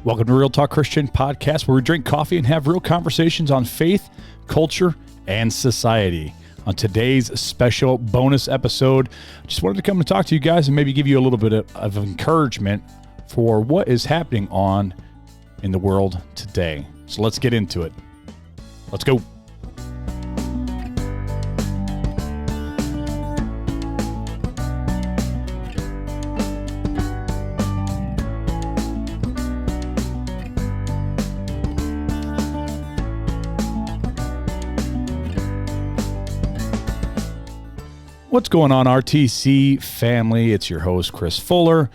Welcome to Real Talk Christian Podcast, where we drink coffee and have real conversations on faith, culture, and society. On today's special bonus episode, I just wanted to come and talk to you guys and maybe give you a little bit of encouragement for what is happening on in the world today. So let's get into it. Let's go. What's going on, RTC family? It's your host, Chris Fuller.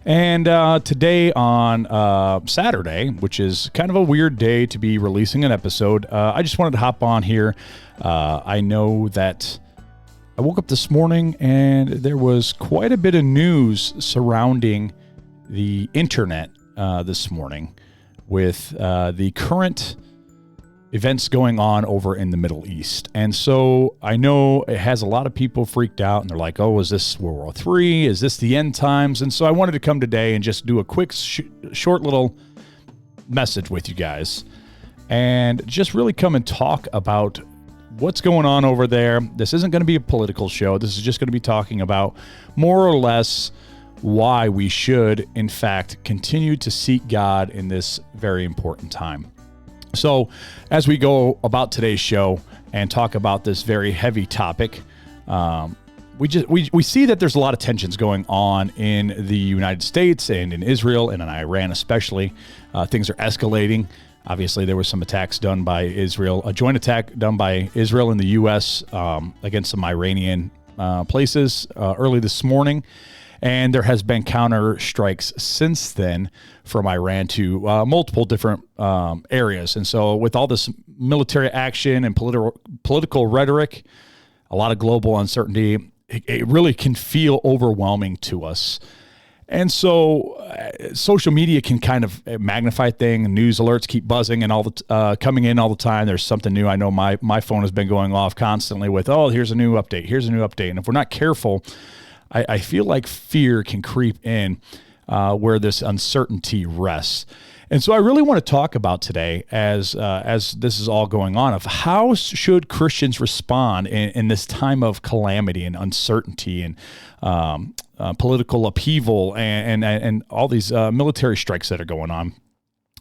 And today on Saturday, which is kind of a weird day to be releasing an episode, I just wanted to hop on here. I know that I woke up this morning and there was quite a bit of news surrounding the internet this morning with the current events going on over in the Middle East. And so I know it has a lot of people freaked out and they're like, oh, is this World War III? Is this the end times? And so I wanted to come today and just do a quick, short little message with you guys and just really come and talk about what's going on over there. This isn't going to be a political show. This is just going to be talking about more or less why we should, in fact, continue to seek God in this very important time. So as we go about today's show and talk about this very heavy topic, we see that there's a lot of tensions going on in the United States and in Israel and in Iran especially. Things are escalating. Obviously, there was some attacks done by Israel, a joint attack done by Israel and the U.S. Against some Iranian places early this morning. And there has been counter strikes since then from Iran to multiple different areas. And so with all this military action and political rhetoric, a lot of global uncertainty, it really can feel overwhelming to us. And so social media can kind of magnify things. News alerts keep buzzing and all the coming in all the time. There's something new. I know my phone has been going off constantly with, oh, here's a new update. Here's a new update. And if we're not careful, I feel like fear can creep in where this uncertainty rests. And so I really want to talk about today as this is all going on of how should Christians respond in this time of calamity and uncertainty and political upheaval and all these military strikes that are going on.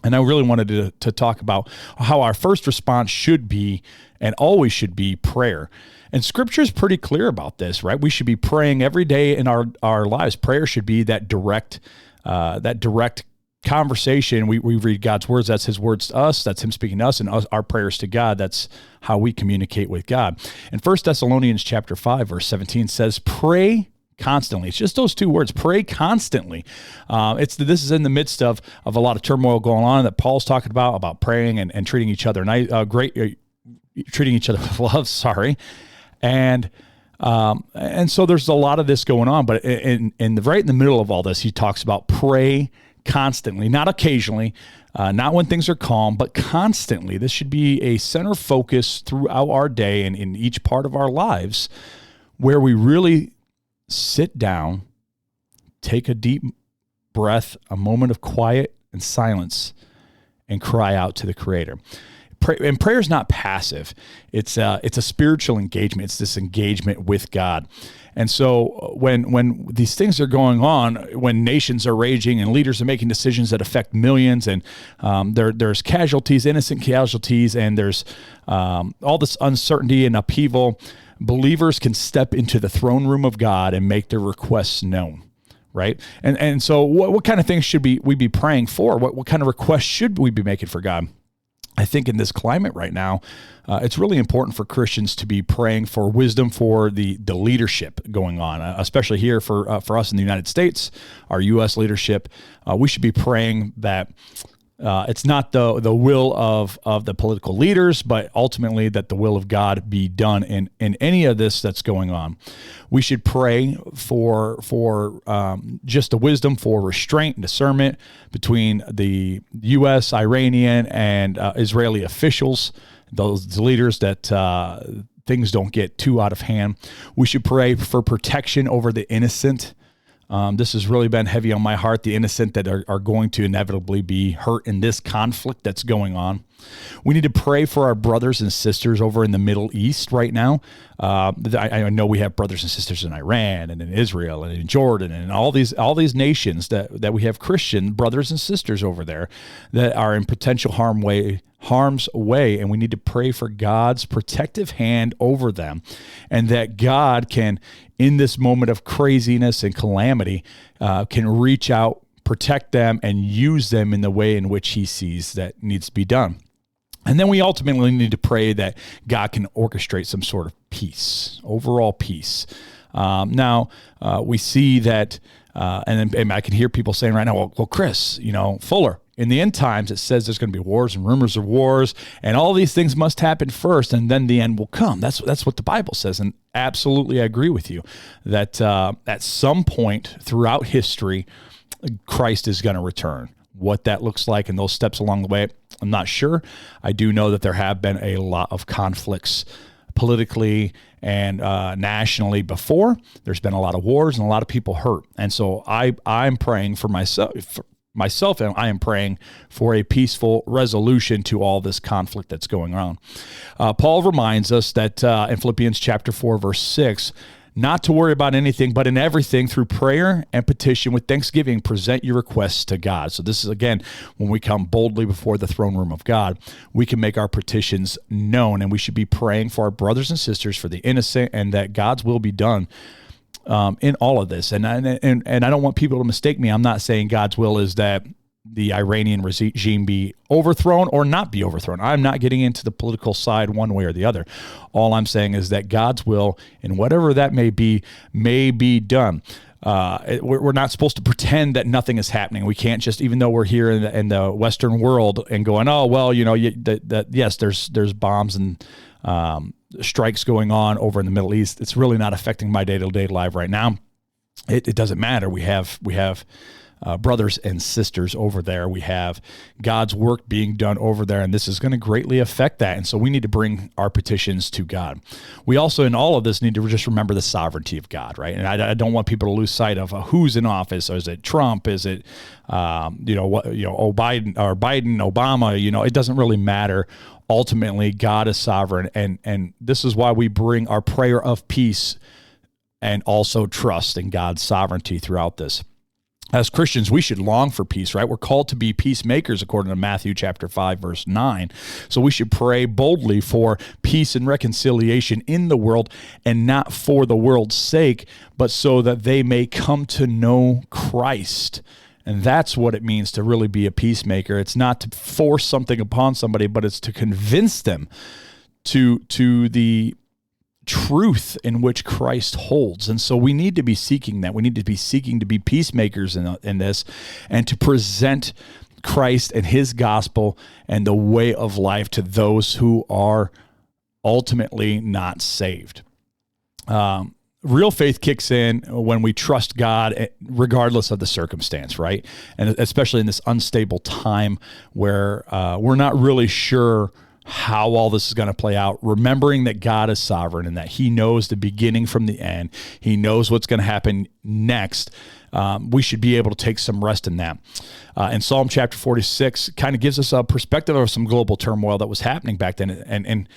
And I really wanted to talk about how our first response should be and always should be prayer. And Scripture is pretty clear about this, right? We should be praying every day in our lives. Prayer should be that direct conversation. We read God's words. That's His words to us. That's Him speaking to us, and our prayers to God. That's how we communicate with God. And 1 Thessalonians chapter 5, verse 17 says, "Pray constantly." It's just those two words, pray constantly. This is in the midst of a lot of turmoil going on that Paul's talking about praying and treating each other treating each other with love. Sorry. And so there's a lot of this going on, but right in the middle of all this, he talks about pray constantly, not occasionally, not when things are calm, but constantly. This should be a center focus throughout our day and in each part of our lives where we really sit down, take a deep breath, a moment of quiet and silence, and cry out to the Creator. And prayer is not passive. It's a spiritual engagement. It's this engagement with God. And so when these things are going on, when nations are raging and leaders are making decisions that affect millions, and there's casualties, innocent casualties, and there's all this uncertainty and upheaval, believers can step into the throne room of God and make their requests known. Right? And so what kind of things should we be praying for? What kind of requests should we be making for God? I think in this climate right now, it's really important for Christians to be praying for wisdom for the leadership going on, especially here for us in the United States, our U.S. leadership. We should be praying that it's not the will of the political leaders, but ultimately that the will of God be done in any of this that's going on. We should pray for just the wisdom for restraint and discernment between the U.S., Iranian, and Israeli officials, those leaders, that things don't get too out of hand. We should pray for protection over the innocent This has really been heavy on my heart, the innocent that are going to inevitably be hurt in this conflict that's going on. We need to pray for our brothers and sisters over in the Middle East right now. I know we have brothers and sisters in Iran and in Israel and in Jordan and all these nations that we have Christian brothers and sisters over there that are in potential harm's way, and we need to pray for God's protective hand over them, and that God can, in this moment of craziness and calamity, can reach out, protect them, and use them in the way in which he sees that needs to be done. And then we ultimately need to pray that God can orchestrate some sort of peace, overall peace. Now, we see that, and I can hear people saying right now, well, Chris, Fuller, in the end times, it says there's going to be wars and rumors of wars, and all these things must happen first, and then the end will come. That's what the Bible says, and absolutely I agree with you that at some point throughout history, Christ is going to return. What that looks like and those steps along the way, I'm not sure. I do know that there have been a lot of conflicts politically and nationally before. There's been a lot of wars and a lot of people hurt. And so I'm praying for myself, and I am praying for a peaceful resolution to all this conflict that's going on. Paul reminds us that in Philippians chapter 4, verse 6, not to worry about anything, but in everything through prayer and petition with thanksgiving, present your requests to God. So this is, again, when we come boldly before the throne room of God, we can make our petitions known, and we should be praying for our brothers and sisters, for the innocent, and that God's will be done in all of this. And I don't want people to mistake me. I'm not saying God's will is that the Iranian regime be overthrown or not be overthrown. I'm not getting into the political side one way or the other. All I'm saying is that God's will, in whatever that may be done. We're not supposed to pretend that nothing is happening. We can't just, even though we're here in the Western world and going, oh, well, yes, there's bombs and strikes going on over in the Middle East. It's really not affecting my day-to-day life right now. It doesn't matter. We have brothers and sisters over there. We have God's work being done over there, and this is going to greatly affect that. And so we need to bring our petitions to God. We also, in all of this, need to just remember the sovereignty of God, right? And I don't want people to lose sight of who's in office. Is it Trump? Is it Biden, Obama? It doesn't really matter. Ultimately, God is sovereign, and this is why we bring our prayer of peace and also trust in God's sovereignty throughout this. As Christians, we should long for peace, right? We're called to be peacemakers according to Matthew chapter 5, verse 9. So we should pray boldly for peace and reconciliation in the world, and not for the world's sake, but so that they may come to know Christ. And that's what it means to really be a peacemaker. It's not to force something upon somebody, but it's to convince them to the truth in which Christ holds. And so we need to be seeking that. We need to be seeking to be peacemakers in this, and to present Christ and his gospel and the way of life to those who are ultimately not saved. Real faith kicks in when we trust God regardless of the circumstance, right? And especially in this unstable time where we're not really sure how all this is going to play out, remembering that God is sovereign and that he knows the beginning from the end. He knows what's going to happen next. We should be able to take some rest in that. And Psalm chapter 46 kind of gives us a perspective of some global turmoil that was happening back then.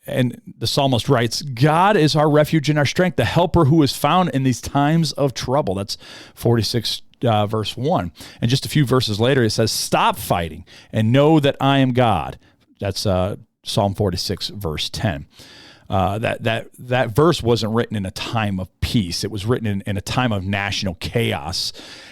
And the psalmist writes, God is our refuge and our strength, the helper who is found in these times of trouble. That's 46 verse 1. And just a few verses later, it says, stop fighting and know that I am God. That's Psalm 46, verse 10. That verse wasn't written in a time of peace. It was written in a time of national chaos.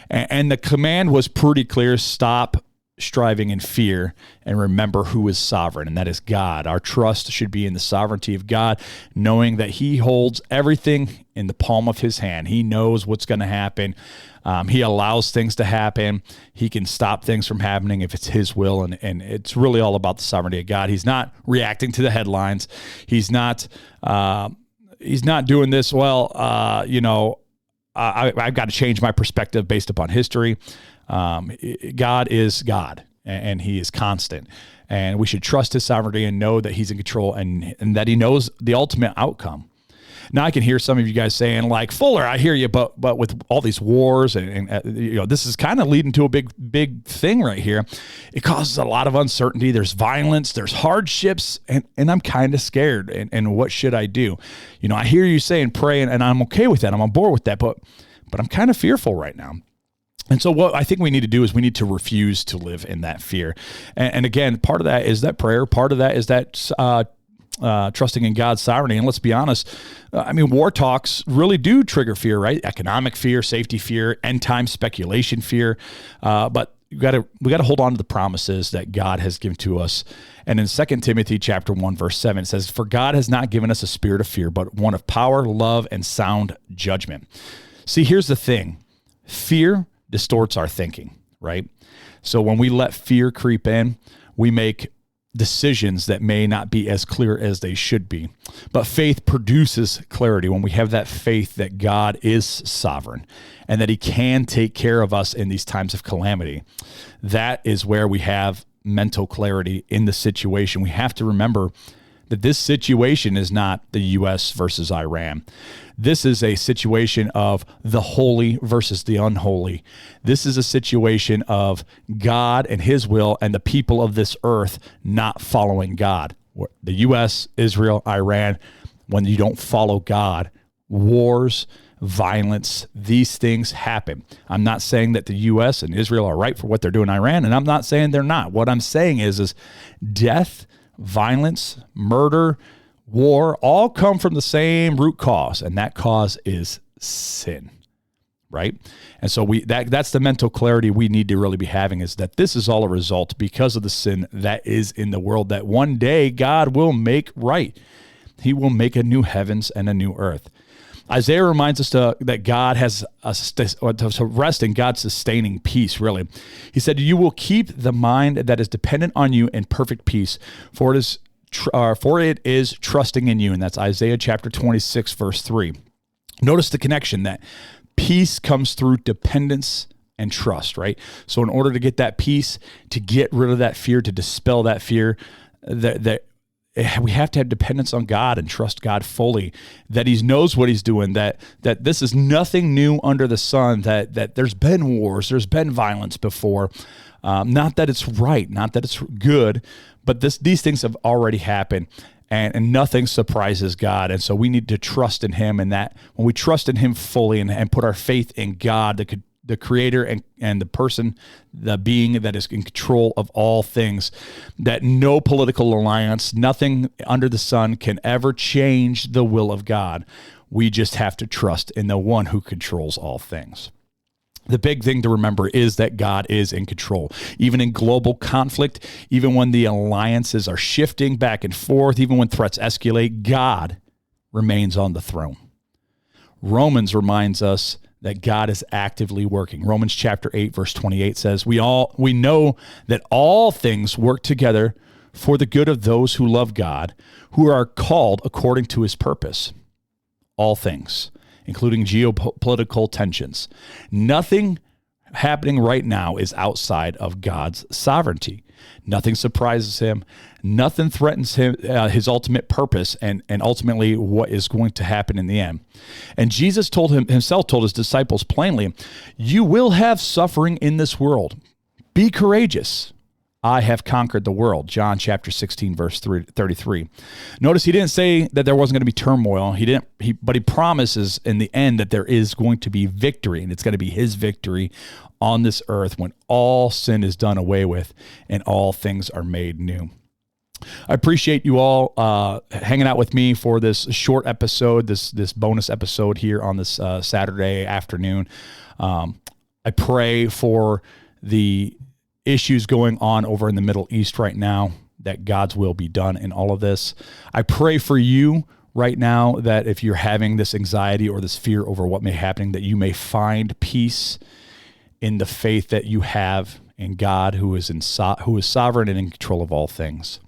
And the command was pretty clear: stop striving in fear and remember who is sovereign, and that is God. Our trust should be in the sovereignty of God, knowing that he holds everything in the palm of his hand. He knows what's going to happen. He allows things to happen. He can stop things from happening if it's his will, and it's really all about the sovereignty of God. He's not reacting to the headlines. He's not doing this, I've got to change my perspective based upon history. God is God, and he is constant, and we should trust his sovereignty and know that he's in control, and that he knows the ultimate outcome. Now I can hear some of you guys saying like, Fuller, I hear you, but with all these wars and this is kind of leading to a big thing right here. It causes a lot of uncertainty. There's violence, there's hardships, and I'm kind of scared. And what should I do? I hear you saying pray, and I'm okay with that. I'm on board with that, but I'm kind of fearful right now. And so what I think we need to do is we need to refuse to live in that fear. And again, part of that is that prayer. Part of that is that trusting in God's sovereignty. And let's be honest, war talks really do trigger fear, right? Economic fear, safety fear, end time speculation fear. But we got to hold on to the promises that God has given to us. And in 2 Timothy chapter 1, verse 7, it says, "For God has not given us a spirit of fear, but one of power, love, and sound judgment." See, here's the thing. Fear distorts our thinking, right? So when we let fear creep in, we make decisions that may not be as clear as they should be. But faith produces clarity when we have that faith that God is sovereign and that he can take care of us in these times of calamity. That is where we have mental clarity in the situation. We have to remember that this situation is not the U.S. versus Iran. This is a situation of the holy versus the unholy. This is a situation of God and his will and the people of this earth not following God. The U.S., Israel, Iran, when you don't follow God, wars, violence, these things happen. I'm not saying that the U.S. and Israel are right for what they're doing in Iran, and I'm not saying they're not. What I'm saying is death, violence, murder, war, all come from the same root cause, and that cause is sin, right? And so that's the mental clarity we need to really be having, is that this is all a result because of the sin that is in the world that one day God will make right. He will make a new heavens and a new earth. Isaiah reminds us that God has to rest in God's sustaining peace, really. He said, "You will keep the mind that is dependent on you in perfect peace, for it is trusting in you." And that's Isaiah chapter 26, verse 3. Notice the connection that peace comes through dependence and trust, right? So in order to get that peace, to get rid of that fear, to dispel that fear, that we have to have dependence on God and trust God fully, that he knows what he's doing, that this is nothing new under the sun, that there's been wars, there's been violence before. Not that it's right, not that it's good, but these things have already happened, and nothing surprises God. And so we need to trust in him, and that when we trust in him fully and put our faith in God, the creator and the person, the being that is in control of all things, that no political alliance, nothing under the sun can ever change the will of God. We just have to trust in the one who controls all things. The big thing to remember is that God is in control. Even in global conflict, even when the alliances are shifting back and forth, even when threats escalate, God remains on the throne. Romans reminds us that God is actively working. Romans chapter 8, verse 28 says, we know that all things work together for the good of those who love God, who are called according to his purpose. All things, including geopolitical tensions. Nothing happening right now is outside of God's sovereignty. Nothing surprises him. Nothing threatens him, his ultimate purpose, and ultimately what is going to happen in the end. And Jesus himself told his disciples plainly, "You will have suffering in this world. Be courageous. I have conquered the world." John chapter 16, verse 33. Notice he didn't say that there wasn't going to be turmoil. But he promises in the end that there is going to be victory, and it's going to be his victory on this earth when all sin is done away with and all things are made new. I appreciate you all hanging out with me for this short episode, this bonus episode here on this Saturday afternoon. I pray for the issues going on over in the Middle East right now, that God's will be done in all of this. I pray for you right now that if you're having this anxiety or this fear over what may happen, that you may find peace in the faith that you have in God, who is sovereign and in control of all things.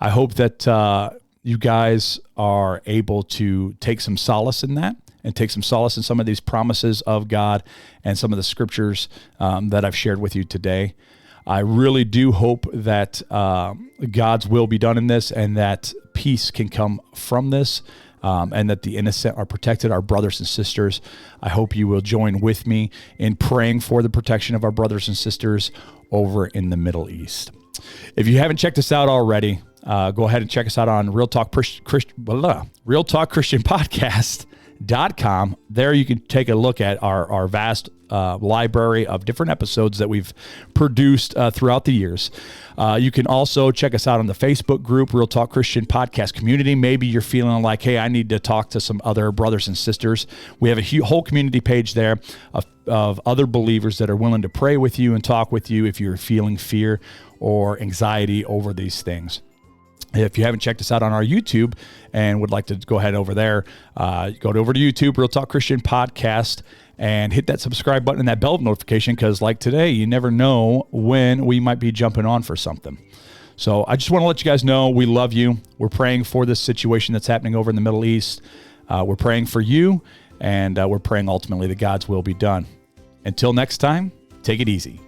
I hope that you guys are able to take some solace in that, and take some solace in some of these promises of God and some of the scriptures that I've shared with you today. I really do hope that God's will be done in this, and that peace can come from this. and that the innocent are protected, our brothers and sisters. I hope you will join with me in praying for the protection of our brothers and sisters over in the Middle East. If you haven't checked us out already, go ahead and check us out on Real Talk Christian Podcast.com. There you can take a look at our vast library of different episodes that we've produced throughout the years. You can also check us out on the Facebook group, Real Talk Christian Podcast Community. Maybe you're feeling like, hey, I need to talk to some other brothers and sisters. We have a whole community page there of other believers that are willing to pray with you and talk with you if you're feeling fear or anxiety over these things. If you haven't checked us out on our YouTube and would like to go ahead over there, go over to YouTube, Real Talk Christian Podcast, and hit that subscribe button and that bell notification, because like today, you never know when we might be jumping on for something. So I just want to let you guys know we love you. We're praying for this situation that's happening over in the Middle East. We're praying for you, and we're praying ultimately that God's will be done. Until next time, take it easy.